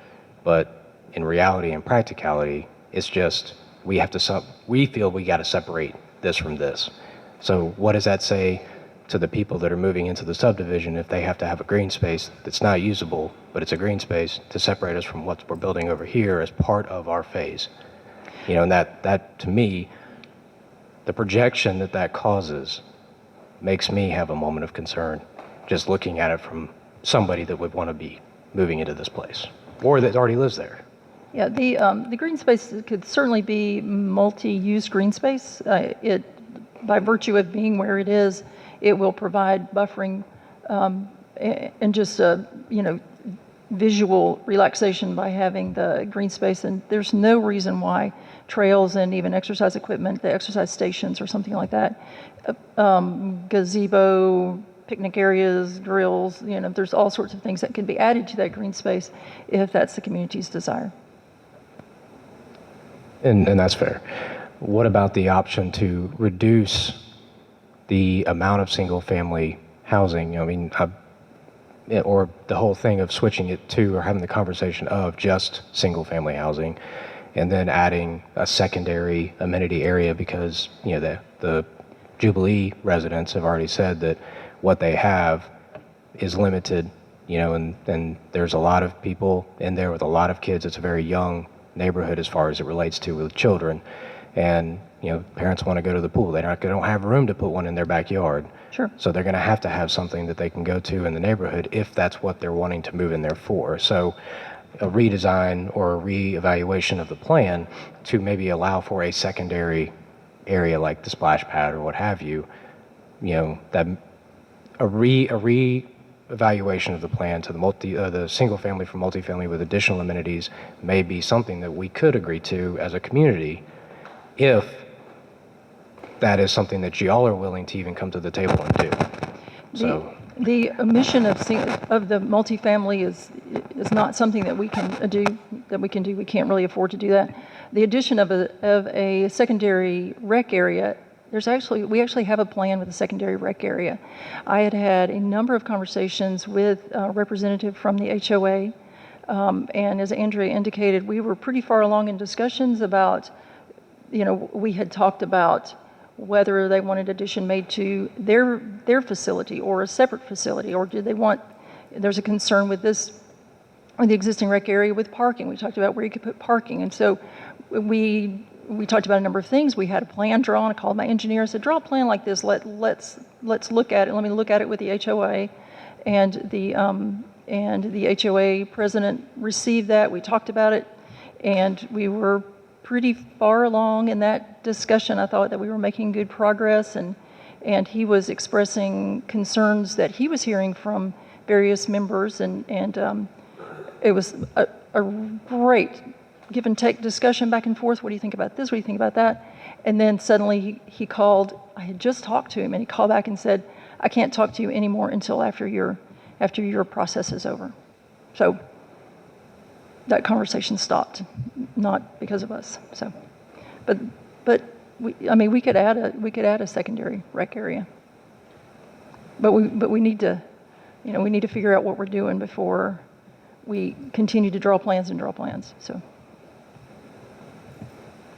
but in reality and practicality, it's just we feel we got to separate this from this. So what does that say to the people that are moving into the subdivision if they have to have a green space that's not usable, but it's a green space to separate us from what we're building over here as part of our phase? And that to me, the projection that causes makes me have a moment of concern just looking at it from somebody that would want to be moving into this place or that already lives there. Yeah, the green space could certainly be multi-use green space. It, by virtue of being where it is, it will provide buffering and just visual relaxation by having the green space. And there's no reason why trails and even exercise equipment, the exercise stations or something like that, gazebo, picnic areas, grills, there's all sorts of things that can be added to that green space if that's the community's desire. And that's fair. What about the option to reduce the amount of single-family housing? I mean, or the whole thing of switching it to, or having the conversation of just single-family housing, and then adding a secondary amenity area because, the Jubilee residents have already said that what they have is limited, and there's a lot of people in there with a lot of kids. It's a very young neighborhood as far as it relates to with children. And, parents want to go to the pool. They don't have room to put one in their backyard. Sure. So they're going to have something that they can go to in the neighborhood if that's what they're wanting to move in there for. So a redesign or a reevaluation of the plan to maybe allow for a secondary area like the splash pad or what have you, that a reevaluation of the plan to the single family for multifamily with additional amenities may be something that we could agree to as a community if that is something that y'all are willing to even come to the table and do. So The omission of the multifamily is not something that we can do. We can't really afford to do that. The addition of a secondary rec area, we actually have a plan with a secondary rec area. I had a number of conversations with a representative from the HOA, and as Andrea indicated, we were pretty far along in discussions about, we had talked about whether they wanted addition made to their facility or a separate facility, or did they want, there's a concern with the existing rec area with parking. We talked about where you could put parking. And so we talked about a number of things. We had a plan drawn. I called my engineer and said, draw a plan like this. Let's look at it. Let me look at it with the HOA. And the HOA president received that. We talked about it, and we were pretty far along in that discussion. I thought that we were making good progress, and he was expressing concerns that he was hearing from various members, and it was a great give and take discussion back and forth. What do you think about this? What do you think about that? And then suddenly he called. I had just talked to him, and he called back and said, I can't talk to you anymore until after your process is over. So that conversation stopped, not because of us. So, but we could add a secondary rec area. But we need to, figure out what we're doing before we continue to draw plans and draw plans. So.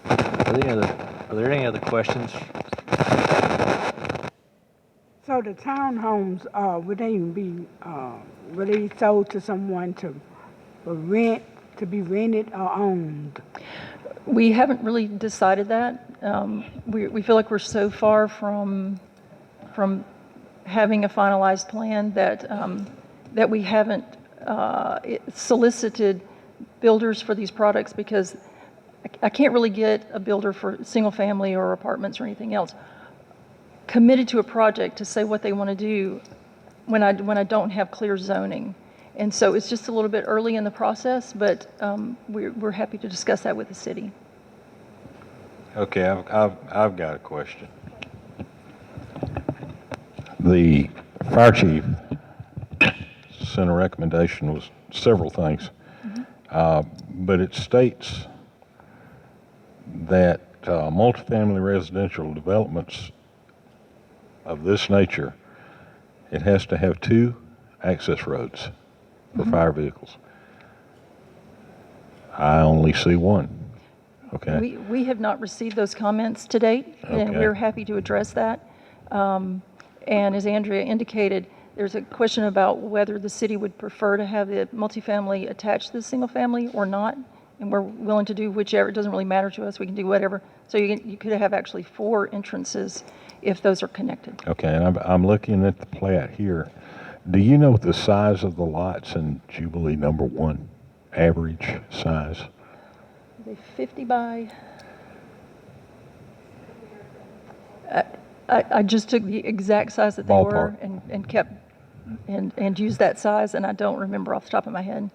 Are there any other questions? So the townhomes, would they sold to someone to be rented or owned? We haven't really decided that. We feel like we're so far from having a finalized plan that we haven't solicited builders for these products, because I can't really get a builder for single family or apartments or anything else committed to a project to say what they want to do when I don't have clear zoning. And so it's just a little bit early in the process, but we're happy to discuss that with the city. Okay, I've got a question. The fire chief sent a recommendation with several things, but it states that multifamily residential developments of this nature, it has to have 2 access roads for fire vehicles. I only see 1. Okay. We have not received those comments to date, and Okay. we're happy to address that. And as Andrea indicated, there's a question about whether the city would prefer to have the multifamily attached to the single family or not, and we're willing to do whichever. It doesn't really matter to us. We can do whatever. So you could have actually 4 entrances if those are connected. Okay, and I'm looking at the plat here. Do you know the size of the lots in Jubilee number 1? Average size? Are they 50 by? I just took the exact size that they were Ballpark. and kept and used that size, and I don't remember off the top of my head.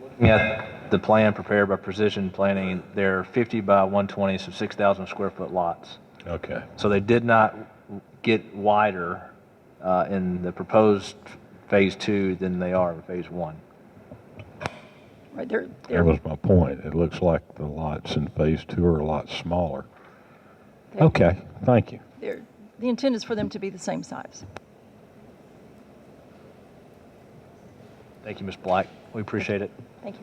Looking at the plan prepared by Precision Planning, they're 50 by 120, so 6,000 square foot lots. Okay. So they did not get wider in the proposed phase 2 than they are in phase 1. Right, That was my point. It looks like the lots in phase 2 are a lot smaller. Okay, thank you. The intent is for them to be the same size. Thank you, Ms. Black. We appreciate it. Thank you.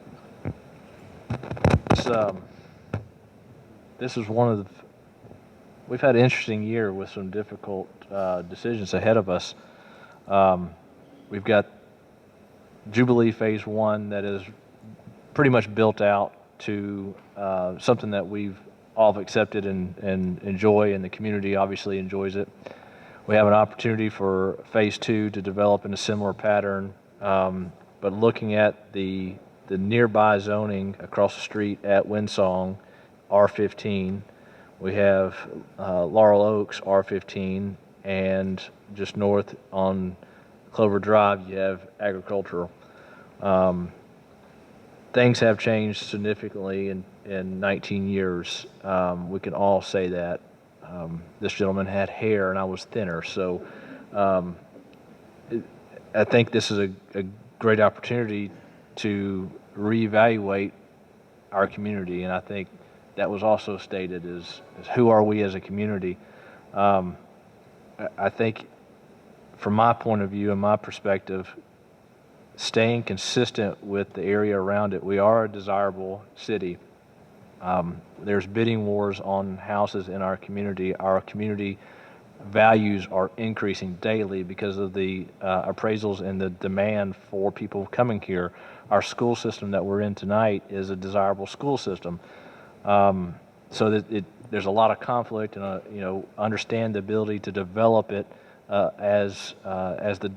This is one of the, we've had an interesting year with some difficult decisions ahead of us. we've got Jubilee Phase 1 that is pretty much built out to something that we've all accepted and enjoy, and the community obviously enjoys it. We have an opportunity for Phase 2 to develop in a similar pattern, but looking at the nearby zoning across the street at Windsong, R15, we have Laurel Oaks, R15, and just north on Clover Drive, you have agricultural. Things have changed significantly in 19 years. We can all say that. This gentleman had hair and I was thinner, so I think this is a great opportunity to reevaluate our community, and I think that was also stated is who are we as a community. I think from my point of view and my perspective, staying consistent with the area around it, we are a desirable city. There's bidding wars on houses in our community. Our community values are increasing daily because of the appraisals and the demand for people coming here. Our school system that we're in tonight is a desirable school system. So that there's a lot of conflict, and understand the ability to develop it as the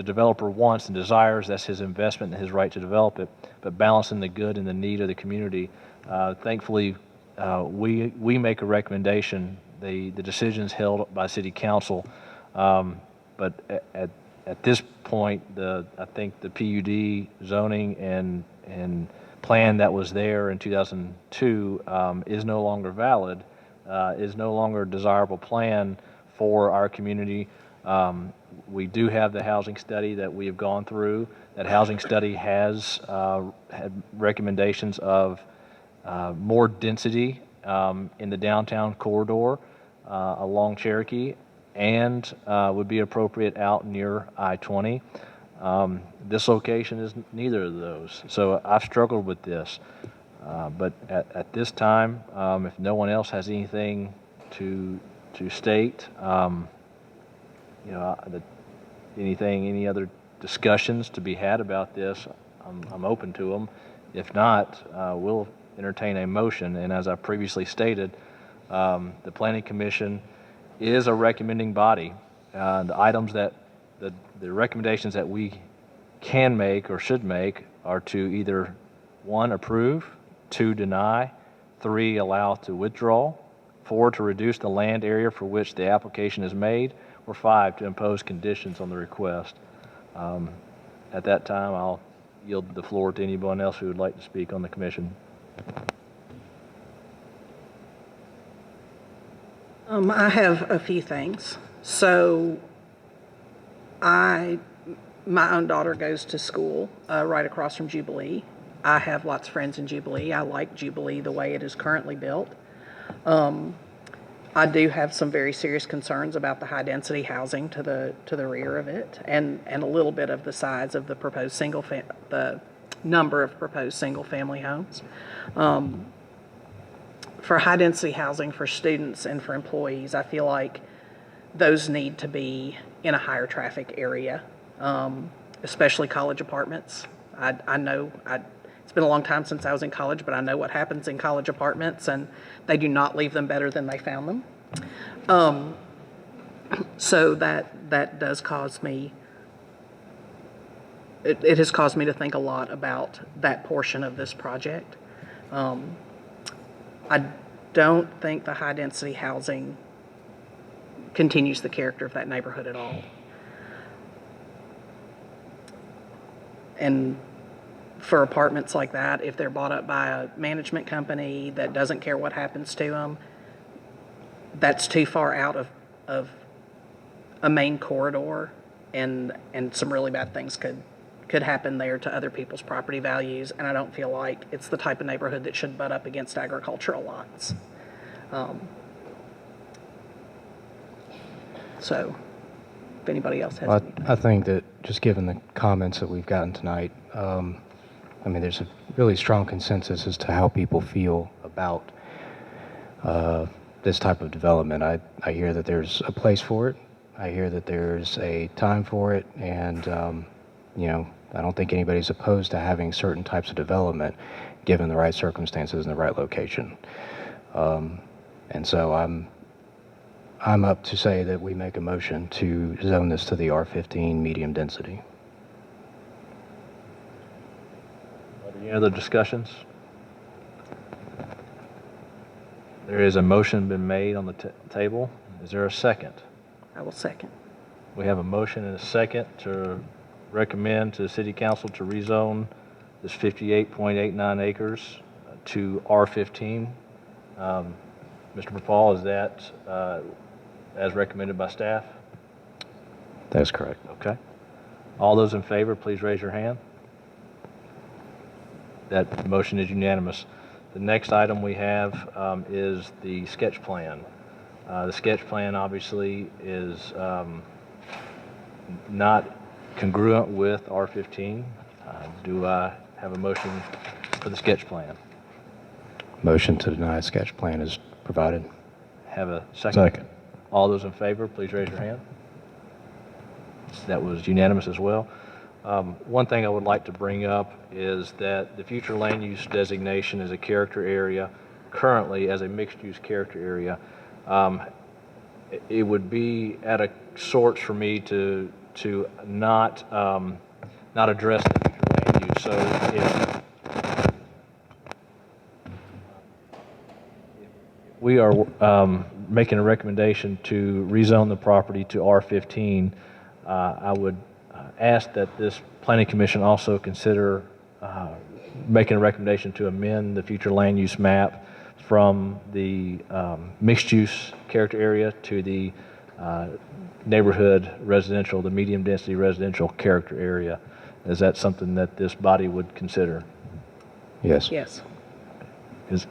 developer wants and desires. That's his investment and his right to develop it, but balancing the good and the need of the community. Thankfully, we make a recommendation. The decision's held by City Council, but at this point, I think the PUD zoning and plan that was there in 2002 is no longer valid, is no longer a desirable plan for our community. We do have the housing study that we have gone through. That housing study has had recommendations of more density in the downtown corridor along Cherokee, and would be appropriate out near I-20. This location is neither of those, so I've struggled with this. But at this time, if no one else has anything to state, any other discussions to be had about this, I'm open to them. If not, we'll entertain a motion. And as I previously stated, the Planning Commission is a recommending body. The items that the recommendations that we can make or should make are to either 1, approve, 2, deny, 3, allow to withdraw, 4, to reduce the land area for which the application is made, or 5, to impose conditions on the request. At that time, I'll yield the floor to anyone else who would like to speak on the commission. I have a few things. So my own daughter goes to school right across from Jubilee. I have lots of friends in Jubilee. I like Jubilee the way it is currently built. I do have some very serious concerns about the high density housing to the rear of it, and a little bit of the size of the proposed the number of proposed single family homes. For high density housing for students and for employees, I feel like those need to be in a higher traffic area, especially college apartments. I know it's been a long time since I was in college, but I know what happens in college apartments, and they do not leave them better than they found them. So that does cause me, it has caused me to think a lot about that portion of this project. I don't think the high density housing continues the character of that neighborhood at all. And for apartments like that, if they're bought up by a management company that doesn't care what happens to them, that's too far out of a main corridor, and some really bad things could happen there to other people's property values, and I don't feel like it's the type of neighborhood that should butt up against agricultural lots. So if anybody else has anything. I think that just given the comments that we've gotten tonight, there's a really strong consensus as to how people feel about this type of development. I hear that there's a place for it. I hear that there's a time for it, and I don't think anybody's opposed to having certain types of development given the right circumstances and the right location. And so I'm up to say that we make a motion to zone this to the R15 medium density. Are there any other discussions? There is a motion been made on the table. Is there a second? I will second. We have a motion and a second to recommend to the City Council to rezone this 58.89 acres to R15. Mr. Paul, is that as recommended by staff? That's correct. Okay. All those in favor, please raise your hand. That motion is unanimous. The next item we have is the sketch plan. The sketch plan obviously is not congruent with R15. Do I have a motion for the sketch plan? Motion to deny sketch plan is provided. Have a second? Second. All those in favor, please raise your hand. That was unanimous as well. One thing I would like to bring up is that the future land use designation is a character area, currently as a mixed-use character area. It would be at a sorts for me to not address the future land use. So if we are making a recommendation to rezone the property to R15, I would ask that this planning commission also consider making a recommendation to amend the future land use map from the mixed-use character area to the neighborhood residential, the medium-density residential character area. Is that something that this body would consider? Yes. Yes.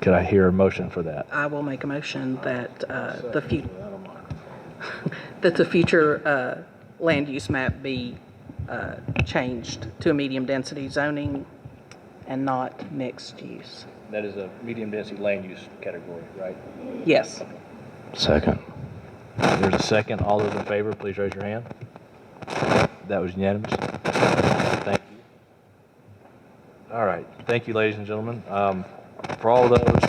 Could I hear a motion for that? I will make a motion that the future land use map be changed to a medium-density zoning and not mixed use. That is a medium-density land use category, right? Yes. Second. There's a second. All those in favor, please raise your hand. That was unanimous. Thank you. All right. Thank you, ladies and gentlemen. For all those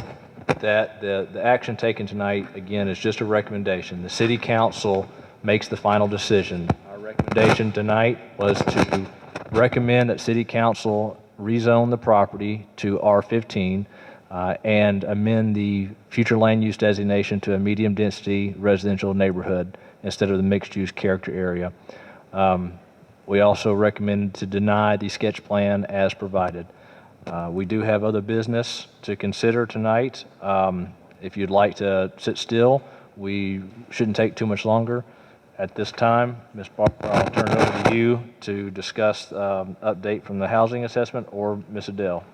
that the action taken tonight, again, is just a recommendation. The City Council makes the final decision. Our recommendation tonight was to recommend that City Council rezone the property to R15 and amend the future land use designation to a medium-density residential neighborhood instead of the mixed-use character area. We also recommend to deny the sketch plan as provided. We do have other business to consider tonight. If you'd like to sit still, we shouldn't take too much longer. At this time, Ms. Barber, I'll turn it over to you to discuss update from the housing assessment, or Ms. Adele.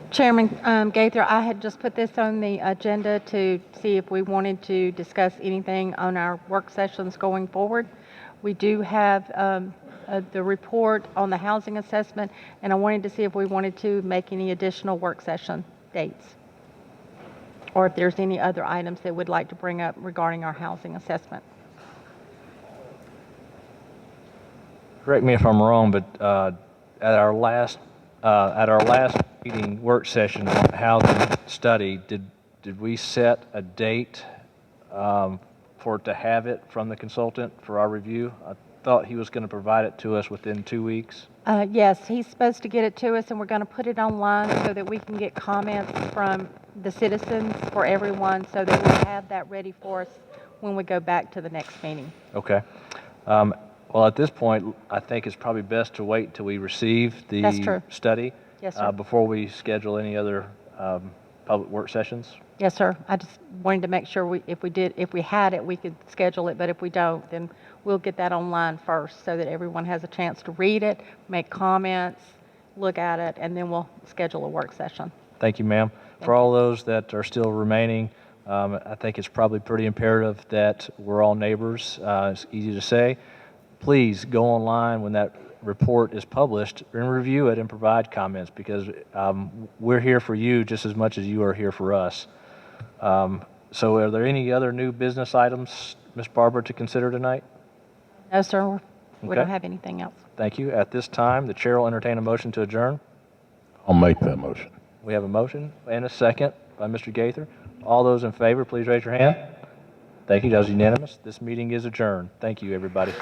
Chairman Gaither, I had just put this on the agenda to see if we wanted to discuss anything on our work sessions going forward. We do have the report on the housing assessment, and I wanted to see if we wanted to make any additional work session dates, or if there's any other items that we'd like to bring up regarding our housing assessment. Correct me if I'm wrong, but at our last meeting work session on housing study, did we set a date for it to have it from the consultant for our review? I thought he was going to provide it to us within 2 weeks. Yes, he's supposed to get it to us, and we're going to put it online so that we can get comments from the citizens for everyone, so that we'll have that ready for us when we go back to the next meeting. Okay. Well, at this point, I think it's probably best to wait till we receive That's true. the study Yes, sir. before we schedule any other public work sessions. Yes, sir. I just wanted to make sure if we had it, we could schedule it, but if we don't, then we'll get that online first so that everyone has a chance to read it, make comments, look at it, and then we'll schedule a work session. Thank you, ma'am. For all those that are still remaining, I think it's probably pretty imperative that we're all neighbors. It's easy to say. Please go online when that report is published and review it and provide comments, because we're here for you just as much as you are here for us. So are there any other new business items, Ms. Barber, to consider tonight? No, sir, we don't Okay. have anything else. Thank you. At this time, the chair will entertain a motion to adjourn. I'll make that motion. We have a motion and a second by Mr. Gaither. All those in favor, please raise your hand. Thank you. That was unanimous. This meeting is adjourned. Thank you, everybody.